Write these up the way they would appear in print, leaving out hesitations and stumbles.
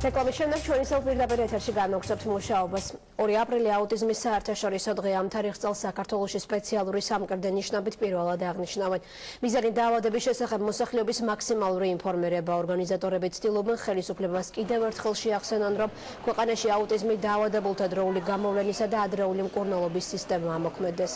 რეკლამის შემდეგ ჩვენი პირდაპირ ეთერში განვაგრძობთ მუშაობას. 2 აპრილი აუტიზმის საერთაშორისო დღეა. ამ თარიღს წელს საქართველოში სპეციალური სამკერდე ნიშნობით პირველად აღნიშნავენ. მიზანი დაავადების შესახებ მოსახლეობის მაქსიმალური ინფორმირება. ორგანიზატორები ცდილობენ ხელისუფლებას კიდევ ერთხელ შეახსენონ, რომ ქვეყანაში აუტიზმი დაავადებულთა დროული გამოვლენისა და ადრეული მკურნალობის სისტემა ამოქმედდეს.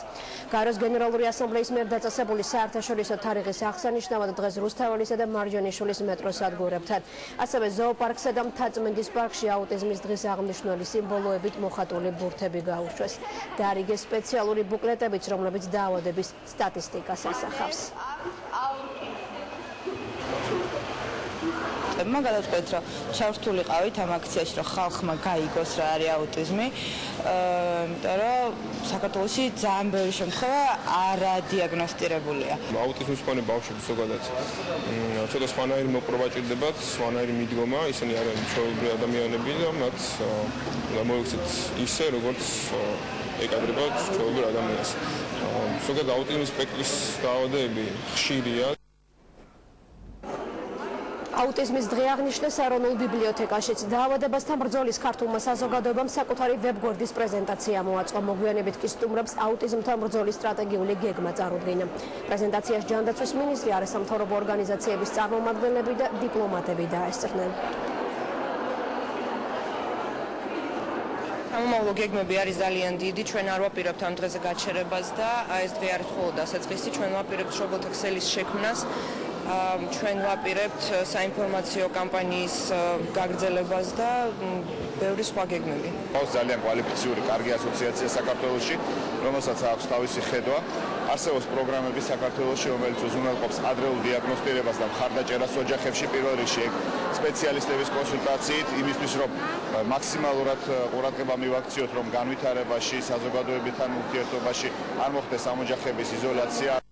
გაეროს გენერალური ასამბლეის მიერ დაწესებული საერთაშორისო თარიღის აღსანიშნავად დღეს რუსთაველისა და მარჯანიშვილის მეტროსადგურებთან, ასევე ზოოპარკსა და მთაწმინდის პარკში აუტიზმის დღის აღნიშნული სიმბოლოებით მოხატული ბურთები გაუშვეს. დაარიგეს სპეციალური ბუკლეტებიც, რომლებიც დაავადების სტატისტიკას ასახავს. გადავწყვეტ, რომ შევრთულიყავით ამ აქციაში, რომ ხალხმა გაიგოს რა არის აუტიზმი, იმიტომ რომ საქართველოში ძალიან ბევრი შემთხვევა არადიაგნოსტირებულია. აუტიზმის მქონე ბავშვები ზოგადად ცოტა სხვანაირი მოპყრობა ჭირდებათ, სხვანაირი მიდგომა, ისინი არიან ჩვეულებრივი ადამიანები და მათ მოიქცეთ ისე, როგორც ეკადრება ჩვეულებრივ ადამიანს. ზოგადად აუტიზმის სპექტრის დაავადებები ხშირია. აუტიზმის დღე აღნიშნეს ეროვნულ ბიბლიოთეკაშიც. დაავადებასთან ბრძოლის ქართულმა საზოგადოებამ საკუთარი ვებგვერდის პრეზენტაცია მოაწყო. მოგვიანებით კი სტუმრებს აუტიზმთან ბრძოლის სტრატეგიული გეგმა წარუდგინა. პრეზენტაციაში ჯანდაცვის მინისტრი, არასამთავრობო ორგანიზაციების წარმომადგენლები და დიპლომატები დაესწრნენ. სამომავლო გეგმები არის ძალიან დიდი, ჩვენ არ ვაპირებთ ამ დღეზე გაჩერებას და ეს დღე არის მხოლოდ დასაწყისი, ჩვენ ვაპირებთ robot Excel-ის შექმნას. ჩვენ ვაპირებთ საინფორმაციო კამპანიის გაგრძელებას და ბევრი სხვა გეგმები. ყავს ძალიან კვალიფიციური კარგი ასოციაცია საქართველოში, რომელსაც აქვს თავისი ხედვა. არსებობს პროგრამები საქართველოში, რომელიც უზრუნველყოფს ადრეულ დიაგნოსტირებას და მხარდაჭერას ოჯახებში პირველ რიგში სპეციალისტების კონსულტაციით, იმისთვის რომ მაქსიმალურად ყურადღება მივაქციოთ, რომ განვითარებაში, საზოგადოებთან ურთიერთობაში არ მოხდეს ამ ოჯახების იზოლაცია.